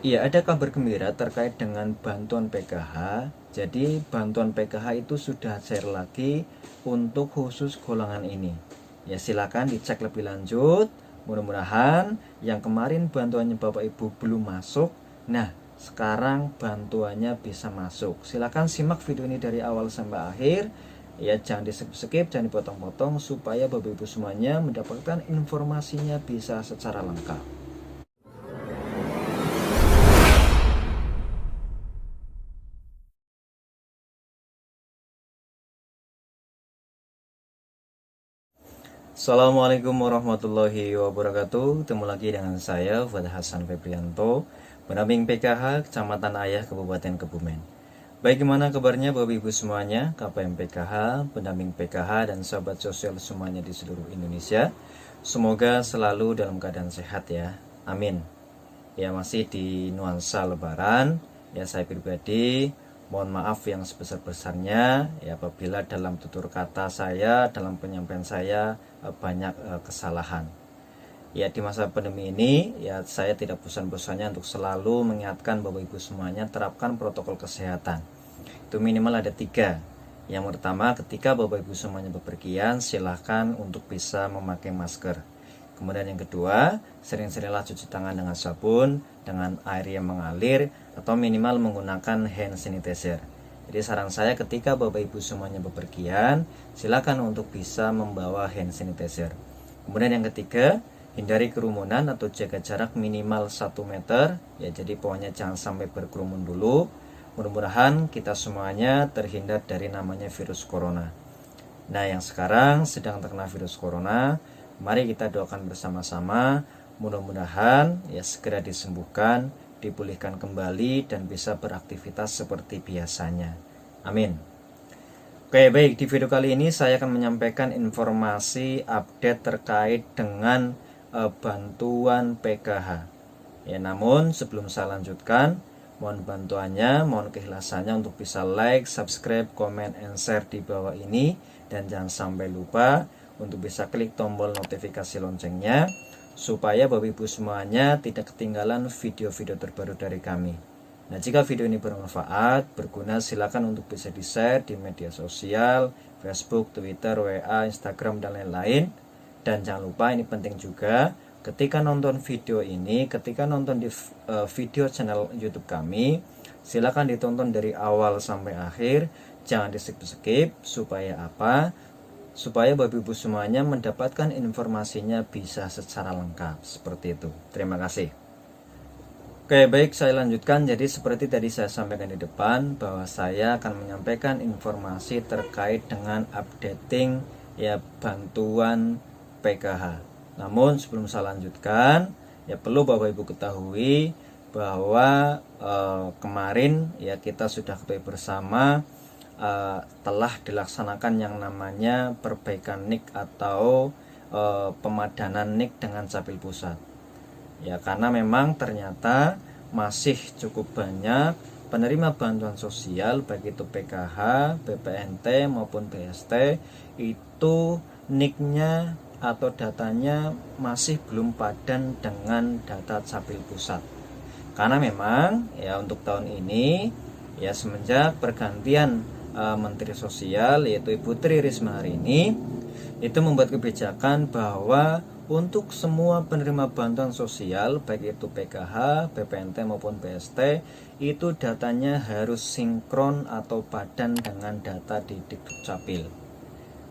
Iya, ada kabar gembira terkait dengan bantuan PKH. Jadi, bantuan PKH itu sudah cair lagi untuk khusus golongan ini. Ya, silakan dicek lebih lanjut. Mudah-mudahan yang kemarin bantuannya Bapak Ibu belum masuk. Nah, sekarang bantuannya bisa masuk. Silakan simak video ini dari awal sampai akhir. Ya, jangan di-skip, jangan dipotong-potong supaya Bapak Ibu semuanya mendapatkan informasinya bisa secara lengkap. Assalamualaikum warahmatullahi wabarakatuh. Ketemu lagi dengan saya Fuad Hasan Febrianto, pendamping PKH Kecamatan Ayah Kabupaten Kebumen. Baik, gimana kabarnya Bapak Ibu semuanya, KPM PKH, pendamping PKH dan sahabat sosial semuanya di seluruh Indonesia. Semoga selalu dalam keadaan sehat ya. Amin. Ya, masih di nuansa lebaran. Ya, saya pribadi mohon maaf yang sebesar-besarnya ya apabila dalam tutur kata saya, dalam penyampaian saya banyak kesalahan. Ya, di masa pandemi ini ya saya tidak bosan-bosannya untuk selalu mengingatkan Bapak Ibu semuanya terapkan protokol kesehatan. Itu minimal ada 3. Yang pertama, ketika Bapak Ibu semuanya bepergian, silahkan untuk bisa memakai masker. Kemudian yang kedua, sering-seringlah cuci tangan dengan sabun, dengan air yang mengalir, atau minimal menggunakan hand sanitizer. Jadi saran saya ketika Bapak Ibu semuanya bepergian, silakan untuk bisa membawa hand sanitizer. Kemudian yang ketiga, hindari kerumunan atau jaga jarak minimal 1 meter. Ya, jadi pokoknya jangan sampai berkerumun dulu. Mudah-mudahan kita semuanya terhindar dari namanya virus corona. Nah, yang sekarang sedang terkena virus corona, mari kita doakan bersama-sama, mudah-mudahan ya segera disembuhkan, dipulihkan kembali dan bisa beraktivitas seperti biasanya. Amin. Oke, baik, di video kali ini saya akan menyampaikan informasi update terkait dengan bantuan PKH. Ya, namun sebelum saya lanjutkan, mohon bantuannya, mohon keikhlasannya untuk bisa like, subscribe, comment, and share di bawah ini. Dan jangan sampai lupa untuk bisa klik tombol notifikasi loncengnya supaya Bapak Ibu semuanya tidak ketinggalan video-video terbaru dari kami. Nah, jika video ini bermanfaat, berguna, silakan untuk bisa di-share di media sosial, Facebook, Twitter, WA, Instagram, dan lain-lain. Dan jangan lupa, ini penting juga, ketika nonton video ini, ketika nonton di video channel YouTube kami, silakan ditonton dari awal sampai akhir, jangan di-skip, supaya apa? Supaya Bapak Ibu semuanya mendapatkan informasinya bisa secara lengkap, seperti itu. Terima kasih. Oke, baik, saya lanjutkan. Jadi seperti tadi saya sampaikan di depan bahwa saya akan menyampaikan informasi terkait dengan updating ya bantuan PKH. Namun sebelum saya lanjutkan, ya perlu Bapak Ibu ketahui bahwa kemarin ya kita sudah ketahui bersama telah dilaksanakan yang namanya perbaikan NIK atau pemadanan NIK dengan Capil Pusat. Ya, karena memang ternyata masih cukup banyak penerima bantuan sosial baik itu PKH, BPNT maupun BST itu NIK-nya atau datanya masih belum padan dengan data Capil Pusat. Karena memang ya untuk tahun ini ya semenjak pergantian Menteri Sosial yaitu Ibu Tri Risma hari ini itu membuat kebijakan bahwa untuk semua penerima bantuan sosial baik itu PKH, BPNT maupun BST itu datanya harus sinkron atau padan dengan data di Dukcapil.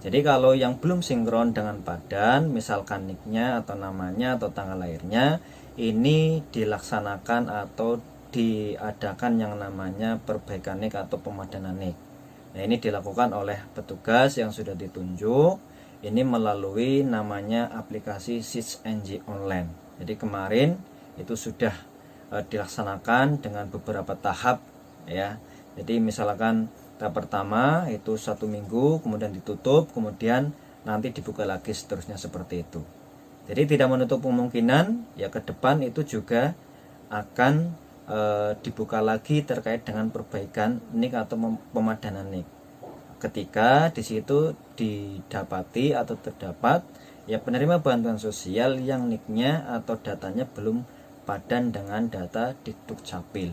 Jadi kalau yang belum sinkron dengan padan, misalkan NIK-nya atau namanya atau tanggal lahirnya, ini dilaksanakan atau diadakan yang namanya perbaikan NIK atau pemadanan NIK. Nah, ini dilakukan oleh petugas yang sudah ditunjuk. Ini melalui namanya aplikasi SIS-NJ Online. Jadi kemarin itu sudah dilaksanakan dengan beberapa tahap ya. Jadi misalkan tahap pertama itu 1 minggu, kemudian ditutup, kemudian nanti dibuka lagi seterusnya seperti itu. Jadi tidak menutup kemungkinan ya ke depan itu juga akan dibuka lagi terkait dengan perbaikan NIK atau pemadanan NIK. Ketika di situ didapati atau terdapat ya penerima bantuan sosial yang NIK-nya atau datanya belum padan dengan data Dikdukcapil.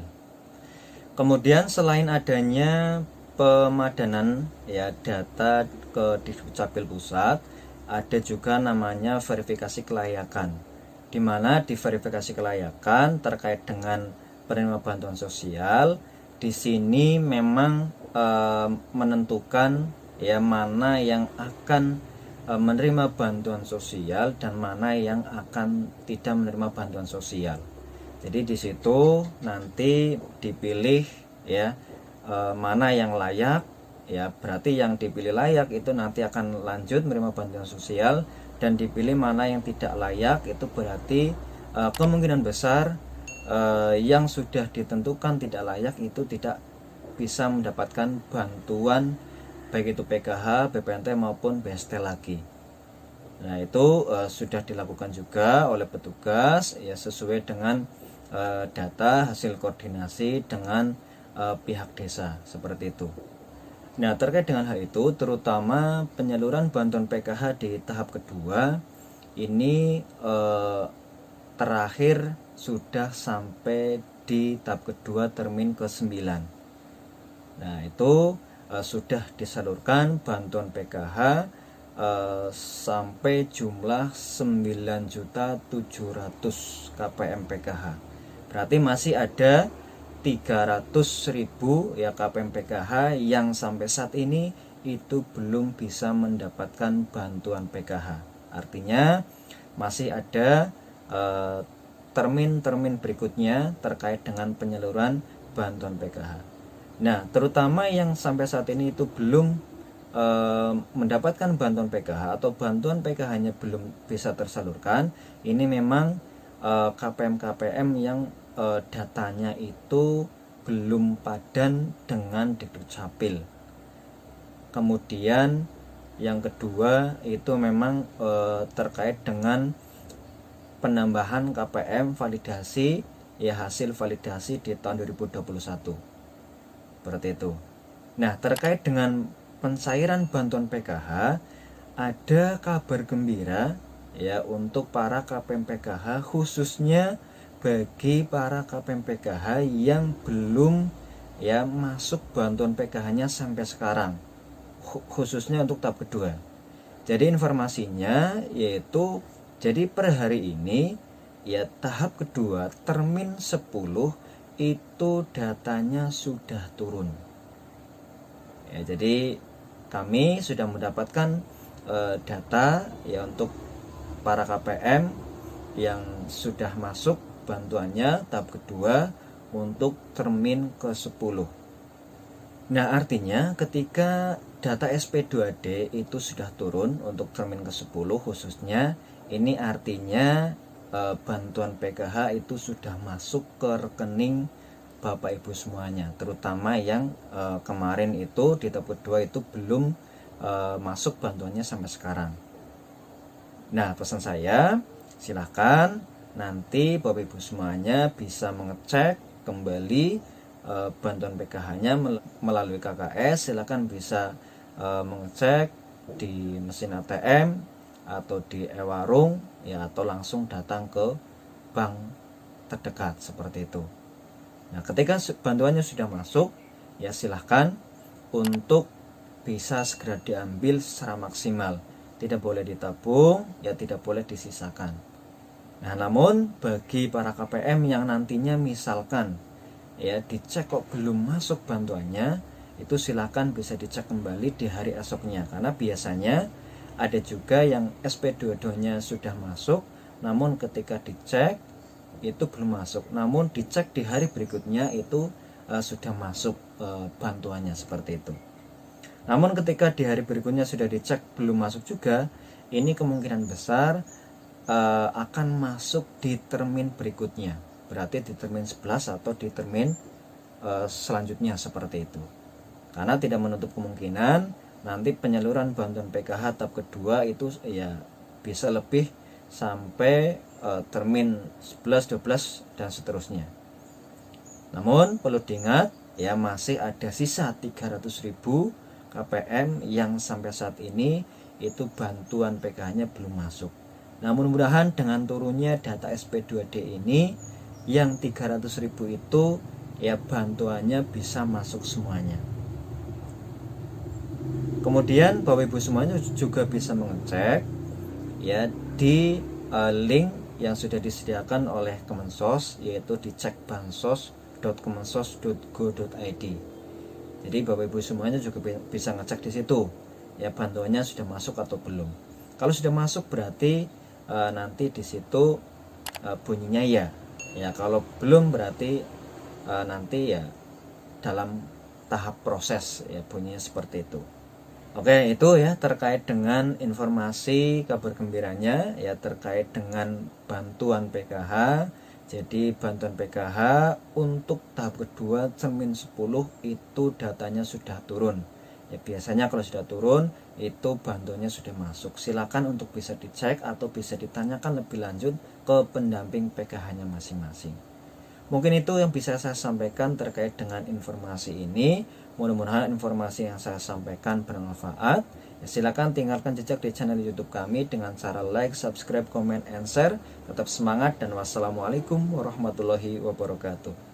Kemudian selain adanya pemadanan ya data ke Dikdukcapil pusat, ada juga namanya verifikasi kelayakan, di mana di verifikasi kelayakan terkait dengan penerima bantuan sosial. Di sini memang menentukan ya mana yang akan menerima bantuan sosial dan mana yang akan tidak menerima bantuan sosial. Jadi di situ nanti dipilih ya mana yang layak, ya berarti yang dipilih layak itu nanti akan lanjut menerima bantuan sosial, dan dipilih mana yang tidak layak itu berarti kemungkinan besar yang sudah ditentukan tidak layak itu tidak bisa mendapatkan bantuan baik itu PKH, BPNT maupun BST lagi. Nah itu sudah dilakukan juga oleh petugas ya sesuai dengan data hasil koordinasi dengan pihak desa seperti itu. Nah terkait dengan hal itu, terutama penyaluran bantuan PKH di tahap kedua ini terakhir sudah sampai di tahap kedua termin ke-9. Nah itu sudah disalurkan bantuan PKH sampai jumlah 9.700.000 KPM PKH. Berarti masih ada 300.000 ya KPM PKH yang sampai saat ini itu belum bisa mendapatkan bantuan PKH. Artinya masih ada termin-termin berikutnya terkait dengan penyaluran bantuan PKH. Nah, terutama yang sampai saat ini itu belum mendapatkan bantuan PKH atau bantuan PKH-nya belum bisa tersalurkan, ini memang KPM-KPM yang datanya itu belum padan dengan Dikdukcapil. Kemudian yang kedua itu memang terkait dengan penambahan KPM validasi ya hasil validasi di tahun 2021. Seperti itu. Nah, terkait dengan pencairan bantuan PKH, ada kabar gembira ya untuk para KPM PKH, khususnya bagi para KPM PKH yang belum ya masuk bantuan PKH-nya sampai sekarang, khususnya untuk tahap kedua. Jadi informasinya yaitu jadi per hari ini ya tahap kedua termin 10 itu datanya sudah turun. Ya, jadi kami sudah mendapatkan data ya untuk para KPM yang sudah masuk bantuannya tahap kedua untuk termin ke-10. Nah, artinya ketika data SP2D itu sudah turun untuk termin ke-10 khususnya, ini artinya bantuan PKH itu sudah masuk ke rekening Bapak Ibu semuanya, terutama yang kemarin itu di tahap kedua itu belum masuk bantuannya sampai sekarang. Nah, pesan saya silahkan nanti Bapak Ibu semuanya bisa mengecek kembali bantuan PKH-nya melalui KKS. Silakan bisa mengecek di mesin ATM atau di e-warung ya, atau langsung datang ke bank terdekat seperti itu. Nah, ketika bantuannya sudah masuk ya silahkan untuk bisa segera diambil secara maksimal. Tidak boleh ditabung ya, tidak boleh disisakan. Nah, namun bagi para KPM yang nantinya misalkan ya dicek kok belum masuk bantuannya, itu silakan bisa dicek kembali di hari esoknya, karena biasanya ada juga yang SP22-nya sudah masuk, namun ketika dicek itu belum masuk, namun dicek di hari berikutnya itu sudah masuk bantuannya seperti itu. Namun ketika di hari berikutnya sudah dicek belum masuk juga, ini kemungkinan besar akan masuk di termin berikutnya, berarti di termin 11 atau di termin selanjutnya seperti itu. Karena tidak menutup kemungkinan nanti penyaluran bantuan PKH tahap kedua itu ya bisa lebih sampai termin 11, 12 dan seterusnya. Namun perlu diingat ya masih ada sisa 300.000 KPM yang sampai saat ini itu bantuan PKH-nya belum masuk. Nah, mudah-mudahan dengan turunnya data SP2D ini yang 300.000 itu ya bantuannya bisa masuk semuanya. Kemudian Bapak Ibu semuanya juga bisa mengecek ya di link yang sudah disediakan oleh Kemensos, yaitu di cekbansos.kemensos.go.id. Jadi Bapak Ibu semuanya juga bisa ngecek di situ ya bantuannya sudah masuk atau belum. Kalau sudah masuk berarti nanti di situ bunyinya ya. Ya kalau belum berarti nanti ya dalam tahap proses ya bunyinya seperti itu. Oke, itu ya terkait dengan informasi kabar gembiranya ya terkait dengan bantuan PKH. Jadi bantuan PKH untuk tahap kedua Cermin 10 itu datanya sudah turun. Ya biasanya kalau sudah turun itu bantuannya sudah masuk. Silakan untuk bisa dicek atau bisa ditanyakan lebih lanjut ke pendamping PKH-nya masing-masing. Mungkin itu yang bisa saya sampaikan terkait dengan informasi ini. Mudah-mudahan informasi yang saya sampaikan bermanfaat. Ya, silakan tinggalkan jejak di channel YouTube kami dengan cara like, subscribe, comment, and share. Tetap semangat dan wassalamualaikum warahmatullahi wabarakatuh.